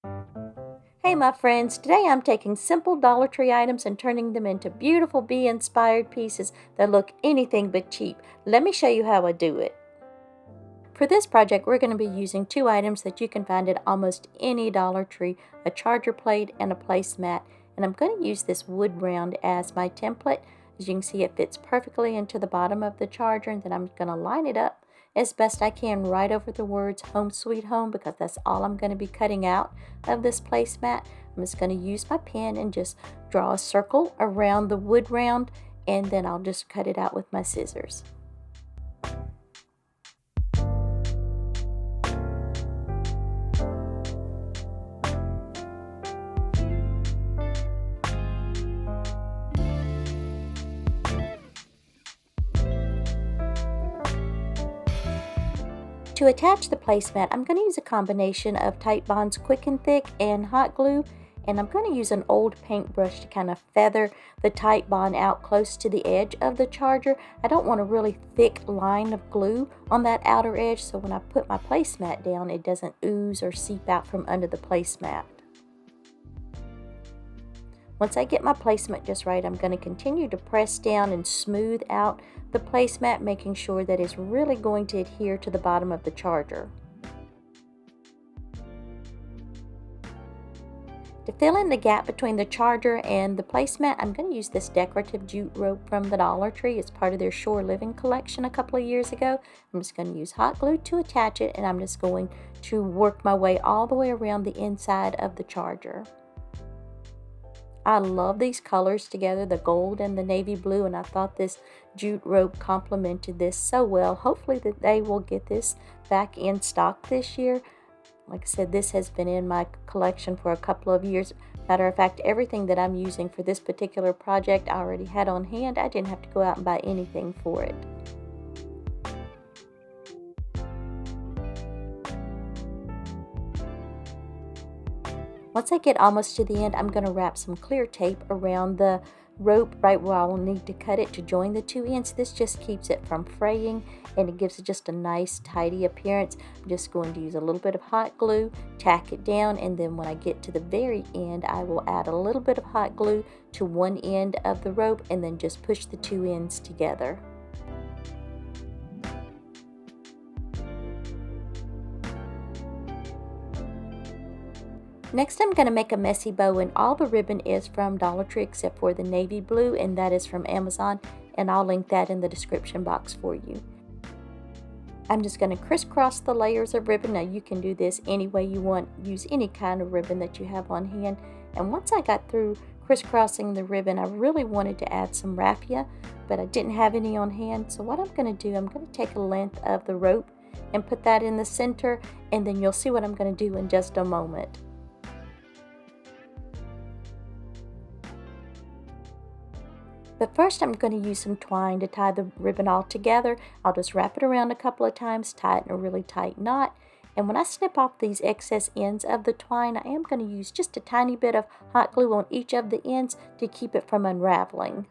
Hey my friends, today I'm taking simple Dollar Tree items and turning them into beautiful bee-inspired pieces that look anything but cheap. Let me show you how I do it. For this project, we're going to be using two items that you can find at almost any Dollar Tree, a charger plate and a placemat. And I'm going to use this wood round as my template. As you can see, it fits perfectly into the bottom of the charger, and then I'm going to line it up as best I can right over the words Home Sweet Home, because that's all I'm going to be cutting out of this placemat. I'm just going to use my pen and just draw a circle around the wood round, and then I'll just cut it out with my scissors. To attach the placemat, I'm going to use a combination of Titebond's Quick and Thick and hot glue, and I'm going to use an old paintbrush to kind of feather the Titebond out close to the edge of the charger. I don't want a really thick line of glue on that outer edge, so when I put my placemat down, it doesn't ooze or seep out from under the placemat. Once I get my placement just right, I'm going to continue to press down and smooth out the placemat, making sure that it's really going to adhere to the bottom of the charger. To fill in the gap between the charger and the placemat, I'm going to use this decorative jute rope from the Dollar Tree. It's part of their Shore Living collection a couple of years ago. I'm just going to use hot glue to attach it, and I'm just going to work my way all the way around the inside of the charger. I love these colors together, the gold and the navy blue, and I thought this jute rope complemented this so well. Hopefully that they will get this back in stock this year. Like I said, this has been in my collection for a couple of years. Matter of fact, everything that I'm using for this particular project I already had on hand. I didn't have to go out and buy anything for it. Once I get almost to the end, I'm going to wrap some clear tape around the rope right where I will need to cut it to join the two ends. This just keeps it from fraying, and it gives it just a nice tidy appearance. I'm just going to use a little bit of hot glue, tack it down, and then when I get to the very end, I will add a little bit of hot glue to one end of the rope and then just push the two ends together. Next, I'm going to make a messy bow, and all the ribbon is from Dollar Tree except for the navy blue, and that is from Amazon, and I'll link that in the description box for you. I'm just going to crisscross the layers of ribbon. Now you can do this any way you want. Use any kind of ribbon that you have on hand. And once I got through crisscrossing the ribbon, I really wanted to add some raffia, but I didn't have any on hand. So what I'm going to do, I'm going to take a length of the rope and put that in the center, and then you'll see what I'm going to do in just a moment. But first I'm going to use some twine to tie the ribbon all together. I'll just wrap it around a couple of times, tie it in a really tight knot. And when I snip off these excess ends of the twine, I am going to use just a tiny bit of hot glue on each of the ends to keep it from unraveling.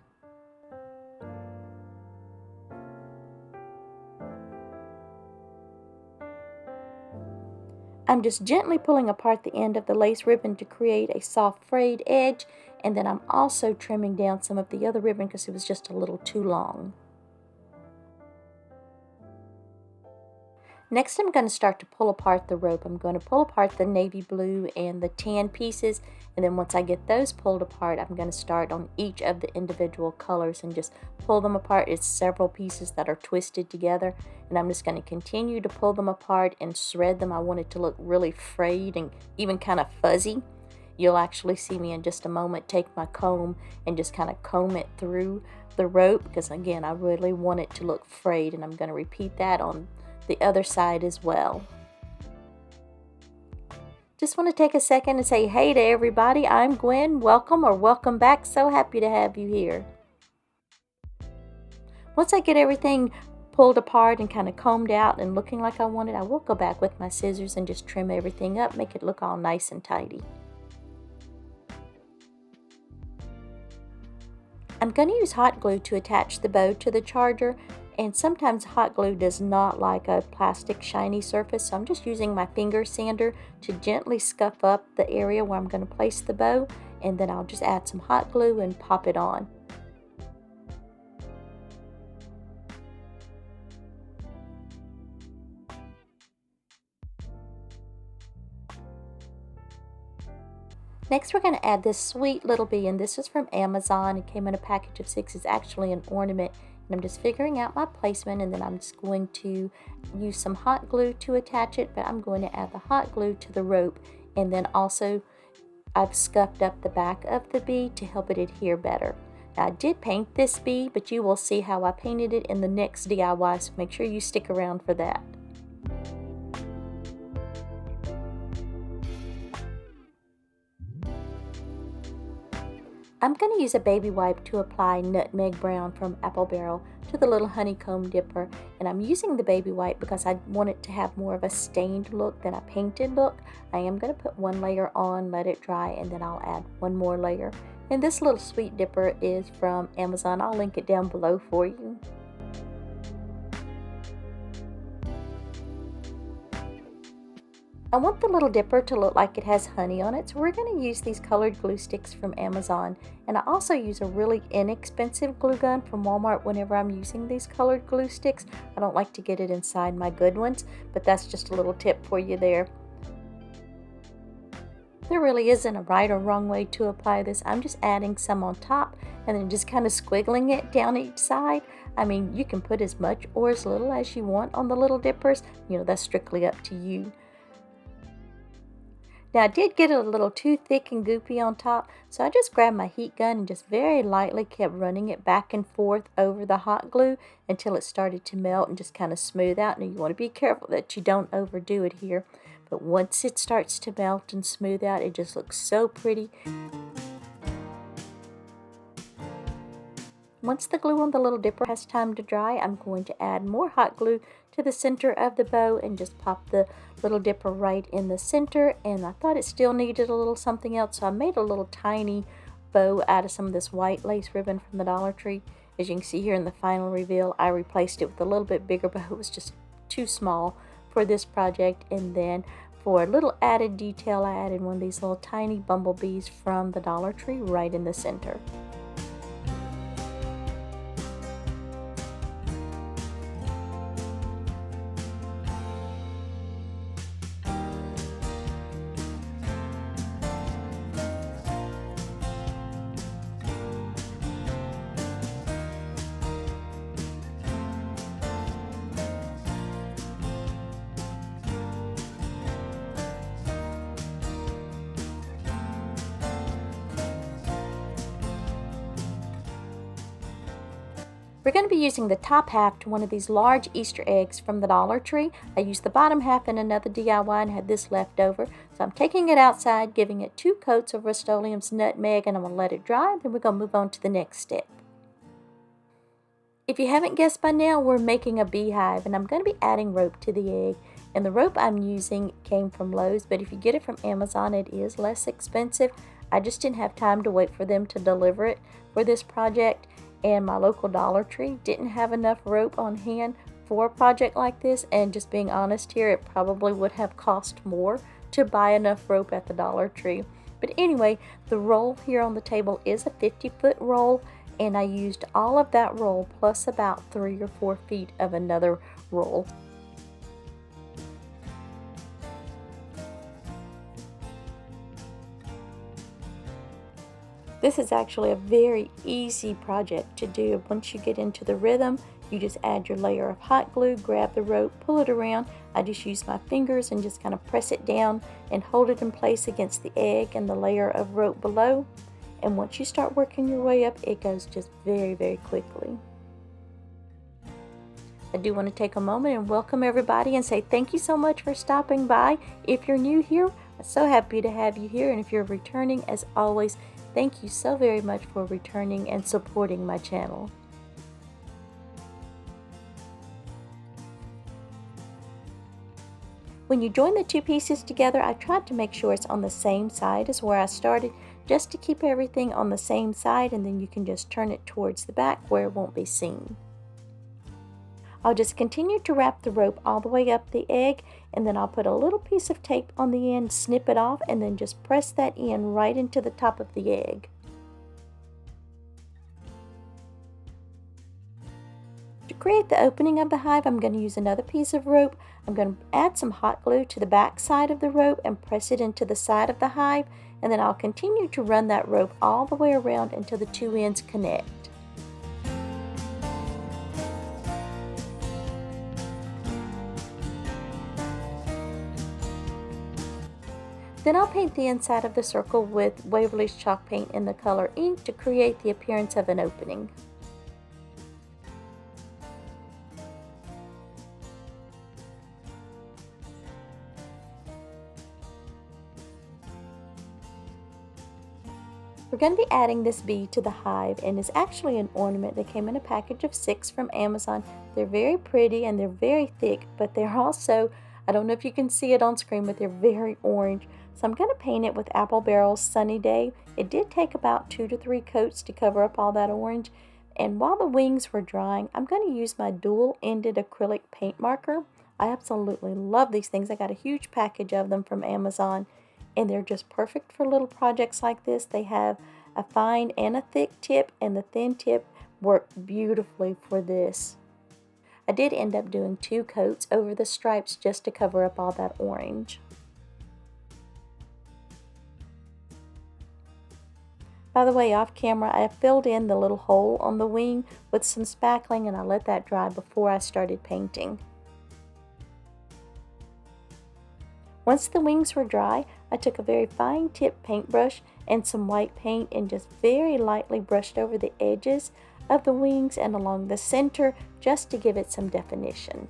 I'm just gently pulling apart the end of the lace ribbon to create a soft frayed edge, and then I'm also trimming down some of the other ribbon because it was just a little too long. Next, I'm going to start to pull apart the rope. I'm going to pull apart the navy blue and the tan pieces, and then once I get those pulled apart, I'm going to start on each of the individual colors and just pull them apart. It's several pieces that are twisted together, and I'm just going to continue to pull them apart and shred them. I want it to look really frayed and even kind of fuzzy. You'll actually see me in just a moment take my comb and just kind of comb it through the rope, because again, I really want it to look frayed, and I'm going to repeat that on the other side as well. Just want to take a second and say hey to everybody. I'm Gwen. Welcome or welcome back. So happy to have you here. Once I get everything pulled apart and kind of combed out and looking like I want it, I will go back with my scissors and just trim everything up, make it look all nice and tidy. I'm going to use hot glue to attach the bow to the charger, And sometimes hot glue does not like a plastic shiny surface, so I'm just using my finger sander to gently scuff up the area where I'm going to place the bow, and then I'll just add some hot glue and pop it on. Next, we're going to add this sweet little bee, and this is from Amazon. It came in a package of 6. It's actually an ornament, and I'm just figuring out my placement, and then I'm just going to use some hot glue to attach it, but I'm going to add the hot glue to the rope, and then also I've scuffed up the back of the bee to help it adhere better. Now, I did paint this bee, but you will see how I painted it in the next DIY, so make sure you stick around for that. I'm going to use a baby wipe to apply nutmeg brown from Apple Barrel to the little honeycomb dipper, and I'm using the baby wipe because I want it to have more of a stained look than a painted look. I am going to put one layer on, let it dry, and then I'll add one more layer. And this little sweet dipper is from Amazon. I'll link it down below for you. I want the little dipper to look like it has honey on it, so we're going to use these colored glue sticks from Amazon. And I also use a really inexpensive glue gun from Walmart whenever I'm using these colored glue sticks. I don't like to get it inside my good ones, but that's just a little tip for you there. There really isn't a right or wrong way to apply this. I'm just adding some on top and then just kind of squiggling it down each side. I mean, you can put as much or as little as you want on the little dippers. You know, that's strictly up to you. Now, I did get it a little too thick and goopy on top, so I just grabbed my heat gun and just very lightly kept running it back and forth over the hot glue until it started to melt and just kind of smooth out. Now, you want to be careful that you don't overdo it here, but once it starts to melt and smooth out, it just looks so pretty. Once the glue on the little dipper has time to dry, I'm going to add more hot glue to the center of the bow and just pop the little dipper right in the center. And I thought it still needed a little something else, so I made a little tiny bow out of some of this white lace ribbon from the Dollar Tree. As you can see here in the final reveal, I replaced it with a little bit bigger bow. It was just too small for this project. And then for a little added detail, I added one of these little tiny bumblebees from the Dollar Tree right in the center. We're going to be using the top half to one of these large Easter eggs from the Dollar Tree. I used the bottom half in another DIY and had this left over. So I'm taking it outside, giving it 2 coats of Rust-Oleum's nutmeg, and I'm going to let it dry. Then we're going to move on to the next step. If you haven't guessed by now, we're making a beehive, and I'm going to be adding rope to the egg. And the rope I'm using came from Lowe's, but if you get it from Amazon, it is less expensive. I just didn't have time to wait for them to deliver it for this project. And my local Dollar Tree didn't have enough rope on hand for a project like this, and just being honest here, it probably would have cost more to buy enough rope at the Dollar Tree. But anyway, the roll here on the table is a 50-foot roll, and I used all of that roll plus about 3 or 4 feet of another roll. This is actually a very easy project to do. Once you get into the rhythm, you just add your layer of hot glue, grab the rope, pull it around. I just use my fingers and just kind of press it down and hold it in place against the egg and the layer of rope below. And once you start working your way up, it goes just very, very quickly. I do want to take a moment and welcome everybody and say thank you so much for stopping by. If you're new here, I'm so happy to have you here. And if you're returning, as always, thank you so very much for returning and supporting my channel. When you join the 2 pieces together, I tried to make sure it's on the same side as where I started, just to keep everything on the same side, and then you can just turn it towards the back where it won't be seen. I'll just continue to wrap the rope all the way up the egg, and then I'll put a little piece of tape on the end, snip it off, and then just press that in right into the top of the egg. To create the opening of the hive, I'm going to use another piece of rope. I'm going to add some hot glue to the back side of the rope and press it into the side of the hive, and then I'll continue to run that rope all the way around until the two ends connect. Then I'll paint the inside of the circle with Waverly's chalk paint in the color ink to create the appearance of an opening. We're going to be adding this bee to the hive, and it's actually an ornament that came in a package of 6 from Amazon. They're very pretty and they're very thick, but they're also, I don't know if you can see it on screen, but they're very orange. So I'm going to paint it with Apple Barrel's Sunny Day. It did take about 2 to 3 coats to cover up all that orange. And while the wings were drying, I'm going to use my dual-ended acrylic paint marker. I absolutely love these things. I got a huge package of them from Amazon, and they're just perfect for little projects like this. They have a fine and a thick tip, and the thin tip worked beautifully for this. I did end up doing 2 coats over the stripes just to cover up all that orange. By the way, off camera, I filled in the little hole on the wing with some spackling, and I let that dry before I started painting. Once the wings were dry, I took a very fine tip paintbrush and some white paint and just very lightly brushed over the edges of the wings and along the center just to give it some definition.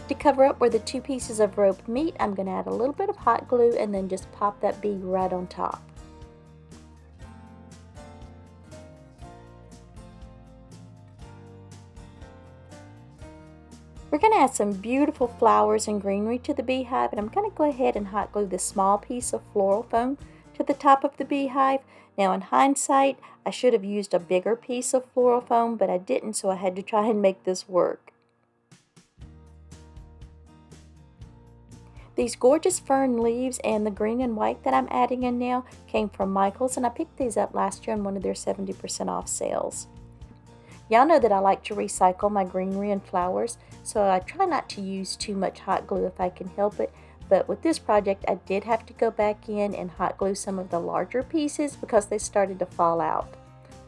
To cover up where the 2 pieces of rope meet, I'm going to add a little bit of hot glue and then just pop that bee right on top. We're going to add some beautiful flowers and greenery to the beehive, and I'm going to go ahead and hot glue this small piece of floral foam to the top of the beehive. Now in hindsight, I should have used a bigger piece of floral foam, but I didn't, so I had to try and make this work. These gorgeous fern leaves and the green and white that I'm adding in now came from Michael's, and I picked these up last year on one of their 70% off sales. Y'all know that I like to recycle my greenery and flowers, so I try not to use too much hot glue if I can help it. But with this project, I did have to go back in and hot glue some of the larger pieces because they started to fall out.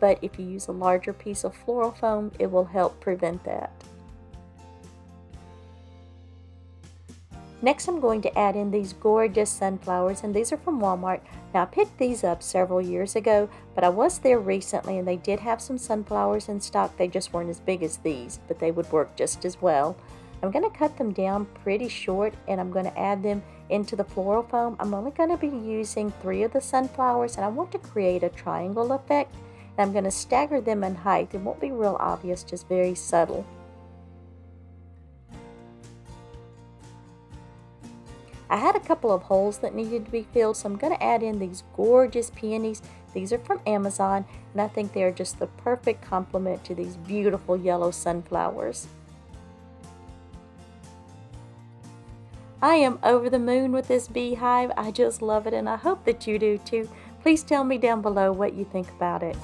But if you use a larger piece of floral foam, it will help prevent that. Next, I'm going to add in these gorgeous sunflowers, and these are from Walmart. Now, I picked these up several years ago, but I was there recently, and they did have some sunflowers in stock. They just weren't as big as these, but they would work just as well. I'm going to cut them down pretty short, and I'm going to add them into the floral foam. I'm only going to be using 3 of the sunflowers, and I want to create a triangle effect. And I'm going to stagger them in height. It won't be real obvious, just very subtle. I had a couple of holes that needed to be filled, so I'm going to add in these gorgeous peonies. These are from Amazon, and I think they are just the perfect complement to these beautiful yellow sunflowers. I am over the moon with this beehive. I just love it, and I hope that you do too. Please tell me down below what you think about it.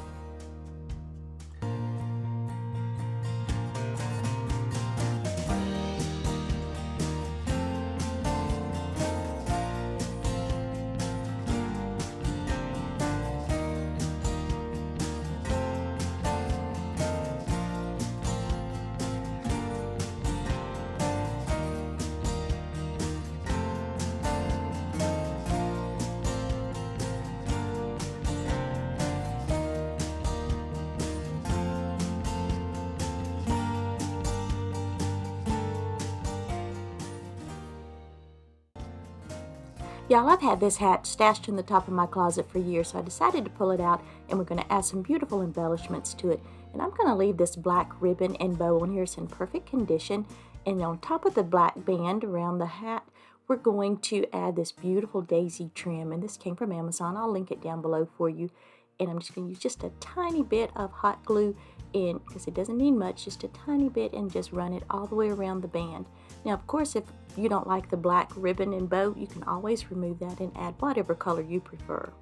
Y'all, I've had this hat stashed in the top of my closet for years, so I decided to pull it out, and we're going to add some beautiful embellishments to it. And I'm going to leave this black ribbon and bow on here. It's in perfect condition, And on top of the black band around the hat, we're going to add this beautiful daisy trim. And this came from Amazon. I'll link it down below for you. And I'm just going to use just a tiny bit of hot glue in, because it doesn't need much, just a tiny bit, and just run it all the way around the band. Now, of course, if you don't like the black ribbon and bow, you can always remove that and add whatever color you prefer.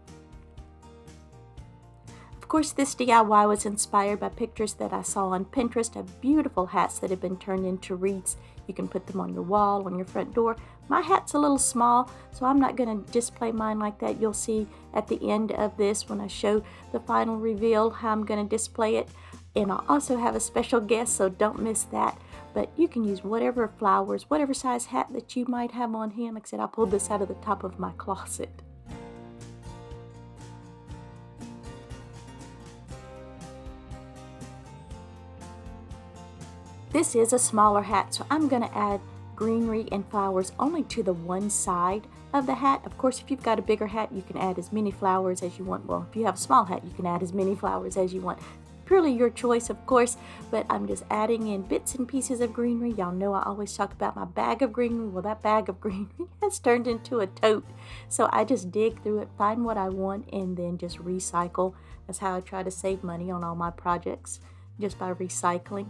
Of course, this DIY was inspired by pictures that I saw on Pinterest of beautiful hats that have been turned into wreaths. You can put them on your wall, on your front door. My hat's a little small, so I'm not going to display mine like that. You'll see at the end of this when I show the final reveal how I'm going to display it. And I'll also have a special guest, so don't miss that. But you can use whatever flowers, whatever size hat that you might have on hand. Like I said, I pulled this out of the top of my closet. This is a smaller hat, so I'm going to add greenery and flowers only to the one side of the hat. Of course, if you've got a bigger hat, you can add as many flowers as you want. Well, if you have a small hat, you can add as many flowers as you want. Purely your choice, of course, but I'm just adding in bits and pieces of greenery. Y'all know I always talk about my bag of greenery. Well, that bag of greenery has turned into a tote. So I just dig through it, find what I want, and then just recycle. That's how I try to save money on all my projects, just by recycling.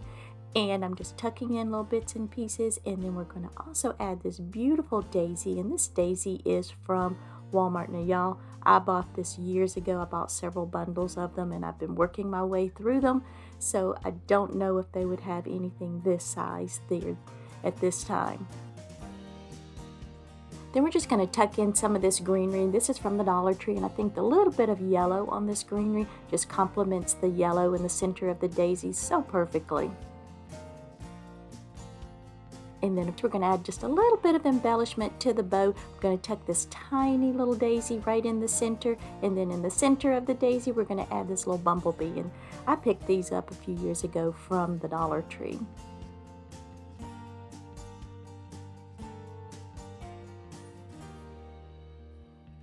And I'm just tucking in little bits and pieces, and then we're going to also add this beautiful daisy, and this daisy is from Walmart. Now y'all, I bought this years ago. I bought several bundles of them, and I've been working my way through them, so I don't know if they would have anything this size there at this time. Then we're just going to tuck in some of this greenery. This is from the Dollar Tree, and I think the little bit of yellow on this greenery just complements the yellow in the center of the daisy so perfectly. And then we're going to add just a little bit of embellishment to the bow. I'm going to tuck this tiny little daisy right in the center. And then in the center of the daisy, we're going to add this little bumblebee. And I picked these up a few years ago from the Dollar Tree.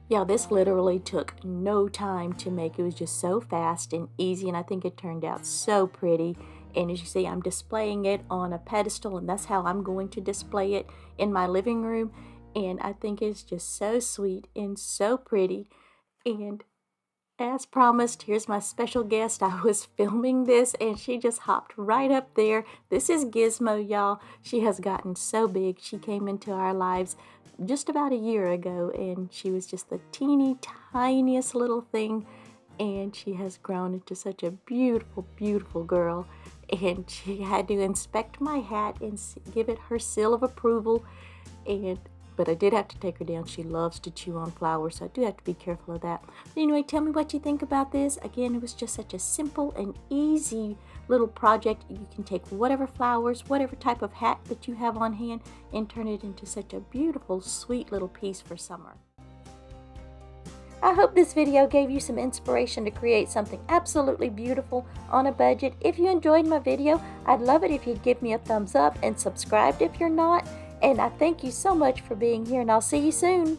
Yeah, this literally took no time to make. It was just so fast and easy, and I think it turned out so pretty. And as you see, I'm displaying it on a pedestal, and that's how I'm going to display it in my living room. And I think it's just so sweet and so pretty. And as promised, here's my special guest. I was filming this, and she just hopped right up there. This is Gizmo, y'all. She has gotten so big. She came into our lives just about a year ago, and she was just the teeny tiniest little thing. And she has grown into such a beautiful, beautiful girl. And she had to inspect my hat and give it her seal of approval. But I did have to take her down. She loves to chew on flowers, so I do have to be careful of that. But anyway, tell me what you think about this. Again, it was just such a simple and easy little project. You can take whatever flowers, whatever type of hat that you have on hand, and turn it into such a beautiful, sweet little piece for summer. I hope this video gave you some inspiration to create something absolutely beautiful on a budget. If you enjoyed my video, I'd love it if you'd give me a thumbs up and subscribe if you're not. And I thank you so much for being here, and I'll see you soon.